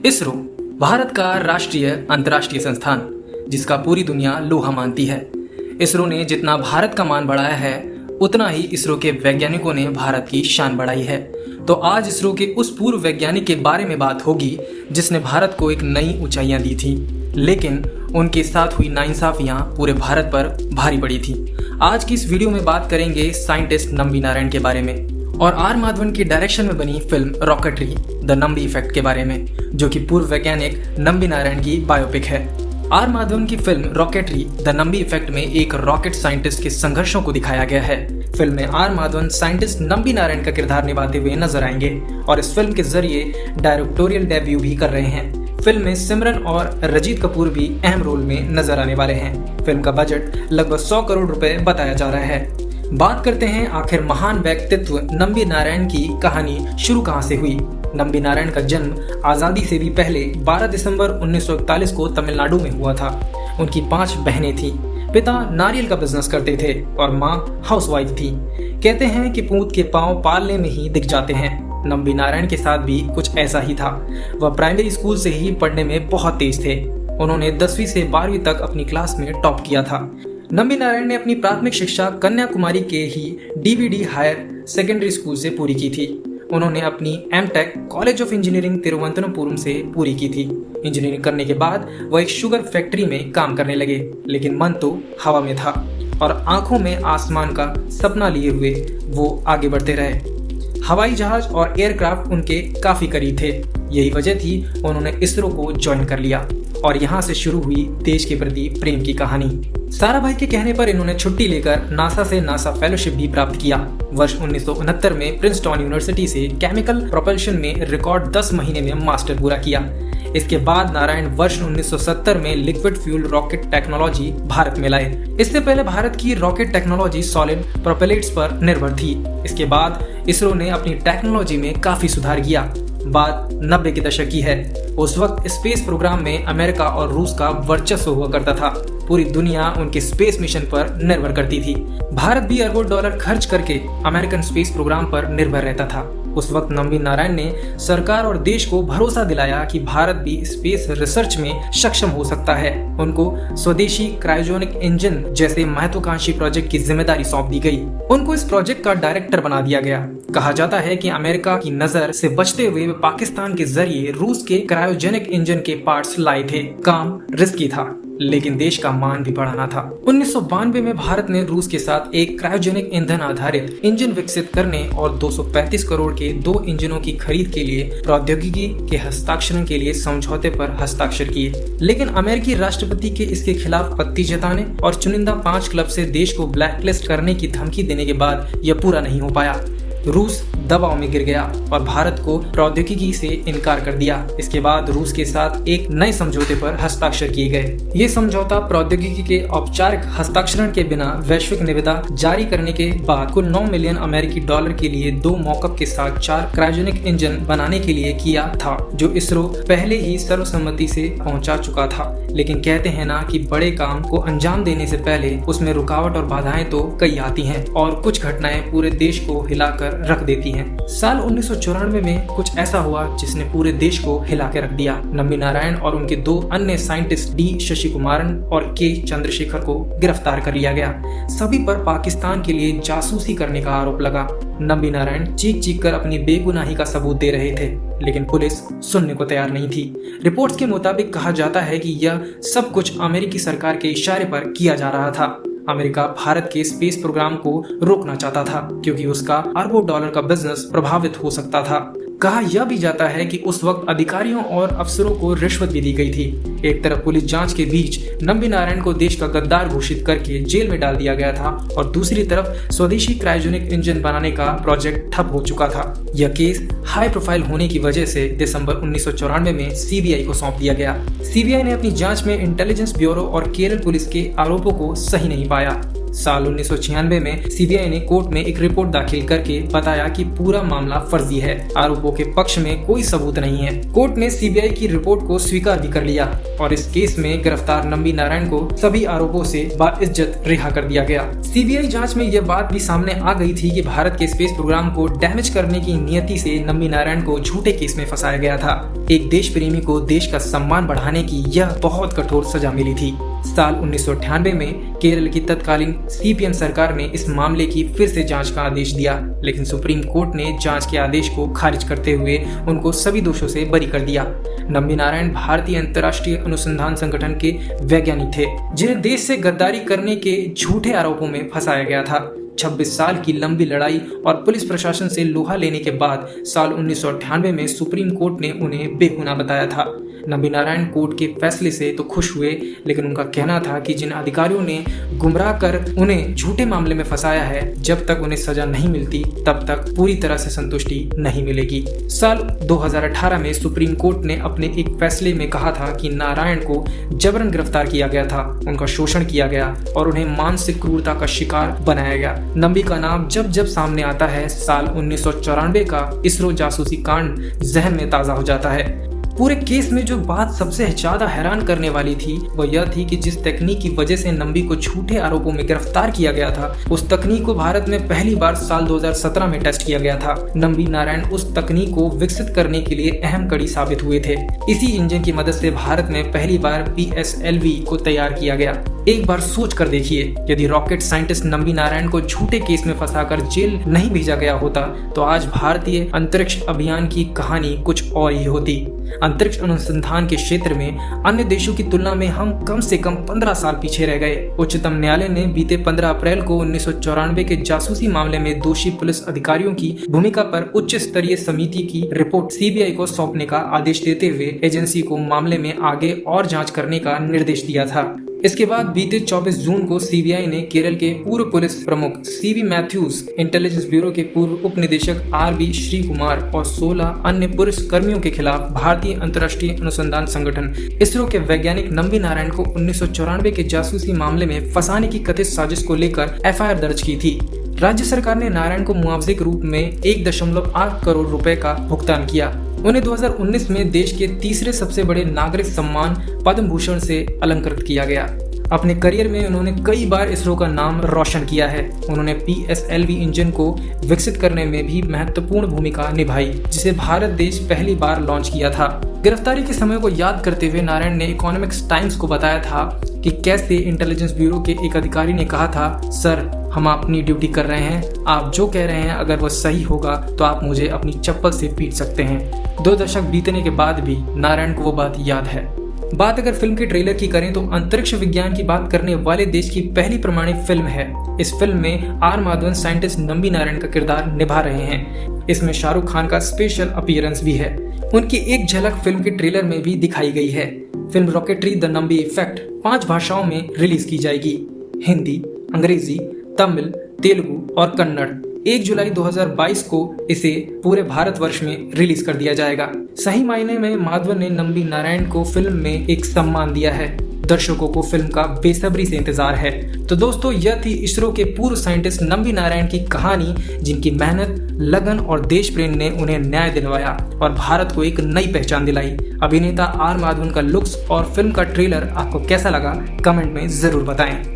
इसरो भारत का राष्ट्रीय अंतर्राष्ट्रीय संस्थान जिसका पूरी दुनिया लोहा मानती है। इसरो ने जितना भारत का मान बढ़ाया है उतना ही इसरो के वैज्ञानिकों ने भारत की शान बढ़ाई है। तो आज इसरो के उस पूर्व वैज्ञानिक के बारे में बात होगी जिसने भारत को एक नई ऊंचाइयां दी थी, लेकिन उनके साथ हुई नाइंसाफियां पूरे भारत पर भारी पड़ी थी। आज की इस वीडियो में बात करेंगे साइंटिस्ट नंबी नारायण के बारे में और आर माधवन की डायरेक्शन में बनी film rocketry the Nambi effect के बारे में, जो कि पूर्व वैज्ञानिक नंबी नारायण की बायोपिक है। आर माधवन की film rocketry the Nambi effect में एक रॉकेट साइंटिस्ट के संघर्षों को दिखाया गया है। फिल्म में आर माधवन साइंटिस्ट नंबी नारायण का किरदार निभाते हुए नजर आएंगे और इस फिल्म के जरिए डायरेक्टोरियल डेब्यू भी कर रहे हैं। फिल्म में सिमरन और रजीत कपूर भी अहम रोल में नजर आने वाले हैं। फिल्म का बजट लगभग 100 करोड़ रुपए बताया जा रहा है। बात करते हैं आखिर महान व्यक्तित्व नंबी नारायण की कहानी शुरू कहां से हुई। नंबी नारायण का जन्म आजादी से भी पहले 12 दिसंबर 1941 को तमिलनाडु में हुआ था। उनकी 5 बहनें थीं। पिता नारियल का बिजनेस करते थे और माँ हाउसवाइफ थी। कहते हैं कि पूत के पांव पालने में ही दिख जाते हैं। नंबी नारायण के साथ भी कुछ ऐसा ही था। वह प्राइमरी स्कूल से ही पढ़ने में बहुत तेज थे। उन्होंने 10वीं से 12वीं तक अपनी क्लास में टॉप किया था। नंबी नारायण ने अपनी प्राथमिक शिक्षा कन्याकुमारी के ही डीवीडी हायर सेकेंडरी स्कूल से पूरी की थी। उन्होंने अपनी MTech college of engineering Thiruvananthapuram से पूरी की थी। इंजीनियरिंग करने के बाद वह एक शुगर फैक्ट्री में काम करने लगे, लेकिन मन तो हवा में था और आंखों में आसमान का सपना लिए हुए वो आगे बढ़ते रहे। हवाई जहाज और एयरक्राफ्ट उनके काफी करीब थे। यही वजह थी उन्होंने इसरो को ज्वाइन कर लिया और यहाँ से शुरू हुई देश के प्रति प्रेम की कहानी। सारा भाई के कहने पर इन्होंने छुट्टी लेकर नासा से नासा फेलोशिप भी प्राप्त किया। वर्ष 1969 में प्रिंसटन यूनिवर्सिटी से केमिकल प्रोपल्शन में रिकॉर्ड 10 महीने में मास्टर पूरा किया। इसके बाद नारायण वर्ष 1970 में liquid fuel rocket technology Bharat में लाए। इससे पहले भारत की रॉकेट टेक्नोलॉजी सॉलिड प्रोपेलेट्स पर निर्भर थी। इसके बाद इसरो ने अपनी टेक्नोलॉजी में काफी सुधार किया। बात 90 के दशक की है। उस वक्त स्पेस प्रोग्राम में अमेरिका और रूस का वर्चस्व हुआ करता था। पूरी दुनिया उनके स्पेस मिशन पर निर्भर करती थी। भारत भी अरबों डॉलर खर्च करके अमेरिकन स्पेस प्रोग्राम पर निर्भर रहता था। उस वक्त नंबी नारायण ने सरकार और देश को भरोसा दिलाया कि भारत भी स्पेस रिसर्च में सक्षम हो सकता है। उनको स्वदेशी क्रायोजेनिक इंजन जैसे महत्वाकांक्षी प्रोजेक्ट की जिम्मेदारी सौंप दी गई। उनको इस प्रोजेक्ट का डायरेक्टर बना दिया गया। कहा जाता है कि अमेरिका की नजर से बचते हुए वे पाकिस्तान के जरिए रूस के क्रायोजेनिक इंजन के पार्ट्स लाए थे। काम रिस्की था, लेकिन देश का मान भी बढ़ाना था। 1992 में भारत ने रूस के साथ एक क्रायोजेनिक ईंधन आधारित इंजन विकसित करने और 235 करोड़ के 2 इंजनों की खरीद के लिए प्रौद्योगिकी के हस्ताक्षरण के लिए समझौते पर हस्ताक्षर किए। लेकिन अमेरिकी राष्ट्रपति के इसके खिलाफ आपत्ति जताने और चुनिंदा 5 क्लब से देश को ब्लैकलिस्ट करने की धमकी देने के बाद यह पूरा नहीं हो पाया। रूस दबाव में गिर गया और भारत को प्रौद्योगिकी से इनकार कर दिया। इसके बाद रूस के साथ एक नए समझौते पर हस्ताक्षर किए गए। ये समझौता प्रौद्योगिकी के औपचारिक हस्ताक्षरण के बिना वैश्विक निविदा जारी करने के बाद कुल 9 मिलियन अमेरिकी डॉलर के लिए 2 मॉकअप के साथ 4 क्रायोजेनिक इंजन बनाने के लिए किया था, जो इसरो पहले ही सर्वसम्मति से पहुंचा चुका था। लेकिन कहते हैं ना कि बड़े काम को अंजाम देने से पहले उसमें रुकावट और बाधाएं तो कई आती हैं और कुछ घटनाएं पूरे देश को हिलाकर रख देती हैं। साल 1994 में कुछ ऐसा हुआ जिसने पूरे देश को हिला के रख दिया। नंबी नारायण और उनके 2 अन्य साइंटिस्ट डी शशि कुमारन और के चंद्रशेखर को गिरफ्तार कर लिया गया। सभी पर पाकिस्तान के लिए जासूसी करने का आरोप लगा। नंबी नारायण चीख कर अपनी बेगुनाही का सबूत दे रहे थे, लेकिन पुलिस सुनने को तैयार नहीं थी। रिपोर्ट्स के मुताबिक कहा जाता है कि यह सब कुछ अमेरिकी सरकार के इशारे पर किया जा रहा था। अमेरिका भारत के स्पेस प्रोग्राम को रोकना चाहता था क्योंकि उसका अरबों डॉलर का बिजनेस प्रभावित हो सकता था। कहा यह भी जाता है कि उस वक्त अधिकारियों और अफसरों को रिश्वत भी दी गई थी। एक तरफ पुलिस जांच के बीच नंबी नारायण को देश का गद्दार घोषित करके जेल में डाल दिया गया था और दूसरी तरफ स्वदेशी क्रायोजेनिक इंजन बनाने का प्रोजेक्ट ठप हो चुका था। यह केस हाई प्रोफाइल होने की वजह से दिसंबर 1994 में सीबीआई को सौंप दिया गया। सीबीआई ने अपनी जांच में इंटेलिजेंस ब्यूरो और केरल पुलिस के आरोपों को सही नहीं पाया। साल 1996 में सीबीआई ने कोर्ट में एक रिपोर्ट दाखिल करके बताया कि पूरा मामला फर्जी है, आरोपों के पक्ष में कोई सबूत नहीं है। कोर्ट ने सीबीआई की रिपोर्ट को स्वीकार भी कर लिया और इस केस में गिरफ्तार नंबी नारायण को सभी आरोपों से बाइज्जत रिहा कर दिया गया। सीबीआई जांच में यह बात भी सामने आ गई थी कि भारत के स्पेस प्रोग्राम को डैमेज करने की नियति से नंबी नारायण को झूठे केस में फंसाया गया था। एक देश प्रेमी को देश का सम्मान बढ़ाने की यह बहुत कठोर सजा मिली थी। साल 1998 में केरल की तत्कालीन सीपीएम सरकार ने इस मामले की फिर से जांच का आदेश दिया, लेकिन सुप्रीम कोर्ट ने जांच के आदेश को खारिज करते हुए उनको सभी दोषों से बरी कर दिया। नंबी नारायण भारतीय अंतर्राष्ट्रीय अनुसंधान संगठन के वैज्ञानिक थे, जिन्हें देश से गद्दारी करने के झूठे आरोपों में फंसाया गया था। 26 साल की लंबी लड़ाई और पुलिस प्रशासन से लोहा लेने के बाद साल 1998 में सुप्रीम कोर्ट ने उन्हें बेगुनाह बताया था। नंबी नारायण कोर्ट के फैसले से तो खुश हुए, लेकिन उनका कहना था कि जिन अधिकारियों ने गुमराह कर उन्हें झूठे मामले में फंसाया है, जब तक उन्हें सजा नहीं मिलती तब तक पूरी तरह से संतुष्टि नहीं मिलेगी। साल 2018 में सुप्रीम कोर्ट ने अपने एक फैसले में कहा था कि नारायण को जबरन गिरफ्तार किया गया था, उनका शोषण किया गया और उन्हें मानसिक क्रूरता का शिकार बनाया गया। नंबी का नाम जब जब सामने आता है, साल 1994 का इसरो जासूसी कांड जहन में ताजा हो जाता है। पूरे केस में जो बात सबसे ज्यादा हैरान करने वाली थी वह यह थी कि जिस तकनीक की वजह से नंबी को झूठे आरोपों में गिरफ्तार किया गया था, उस तकनीक को भारत में पहली बार साल 2017 में टेस्ट किया गया था। नंबी नारायण उस तकनीक को विकसित करने के लिए अहम कड़ी साबित हुए थे। इसी इंजन की मदद से भारत में पहली बार PSLV को तैयार किया गया। एक बार सोच कर देखिए, यदि रॉकेट साइंटिस्ट नंबी नारायण को झूठे केस में फंसाकर जेल नहीं भेजा गया होता तो आज भारतीय अंतरिक्ष अभियान की कहानी कुछ और ही होती। अंतरिक्ष अनुसंधान के क्षेत्र में अन्य देशों की तुलना में हम कम से कम 15 साल पीछे रह गए। उच्चतम न्यायालय ने बीते 15 अप्रैल को 1994 के जासूसी मामले में दोषी पुलिस अधिकारियों की भूमिका पर उच्च स्तरीय समिति की रिपोर्ट सीबीआई को सौंपने का आदेश देते हुए एजेंसी को मामले में आगे और जांच करने का निर्देश दिया था। इसके बाद बीते 24 जून को सीबीआई ने केरल के पूर्व पुलिस प्रमुख CB मैथ्यूज, इंटेलिजेंस ब्यूरो के पूर्व उप निदेशक RB श्रीकुमार और 16 अन्य पुलिस कर्मियों के खिलाफ भारतीय अंतर्राष्ट्रीय अनुसंधान संगठन इसरो के वैज्ञानिक नंबी नारायण को 1994 के जासूसी मामले में फंसाने की कथित साजिश को लेकर FIR दर्ज की थी। राज्य सरकार ने नारायण को मुआवजे के रूप में 1.8 करोड़ रुपए का भुगतान किया। उन्हें 2019 में देश के तीसरे सबसे बड़े नागरिक सम्मान पद्म भूषण से अलंकृत किया गया। अपने करियर में उन्होंने कई बार इसरो का नाम रोशन किया है। उन्होंने PSLV इंजन को विकसित करने में भी महत्वपूर्ण भूमिका निभाई, जिसे भारत देश पहली बार लॉन्च किया था। गिरफ्तारी के समय को याद करते हुए नारायण ने इकोनॉमिक्स टाइम्स को बताया था कि कैसे इंटेलिजेंस ब्यूरो के एक अधिकारी ने कहा था, सर हम अपनी ड्यूटी कर रहे हैं, आप जो कह रहे हैं अगर वह सही होगा तो आप मुझे अपनी चप्पल से पीट सकते हैं। 2 दशक बीतने के बाद भी नारायण को वो बात याद है। बात अगर फिल्म के ट्रेलर की करें तो अंतरिक्ष विज्ञान की बात करने वाले देश की पहली प्रमाणित फिल्म है। इस फिल्म में R माधवन साइंटिस्ट नंबी नारायण का किरदार निभा रहे हैं। इसमें शाहरुख खान का स्पेशल अपीयरेंस भी है। उनकी एक झलक फिल्म के ट्रेलर में भी दिखाई गई है। Film rocketry the Nambi effect 5 भाषाओं में रिलीज की जाएगी, हिंदी, अंग्रेजी, तमिल, तेलुगु और कन्नड़। 1 जुलाई 2022 को इसे पूरे भारतवर्ष में रिलीज कर दिया जाएगा। सही मायने में माधवन ने नंबी नारायण को फिल्म में एक सम्मान दिया है। दर्शकों को फिल्म का बेसब्री से इंतजार है। तो दोस्तों, यह थी इसरो के पूर्व साइंटिस्ट नंबी नारायण की कहानी, जिनकी मेहनत, लगन और देश प्रेम ने उन्हें न्याय दिलवाया और भारत को एक नई पहचान दिलाई। अभिनेता R माधवन का लुक्स और फिल्म का ट्रेलर आपको कैसा लगा, कमेंट में जरूर बताएं।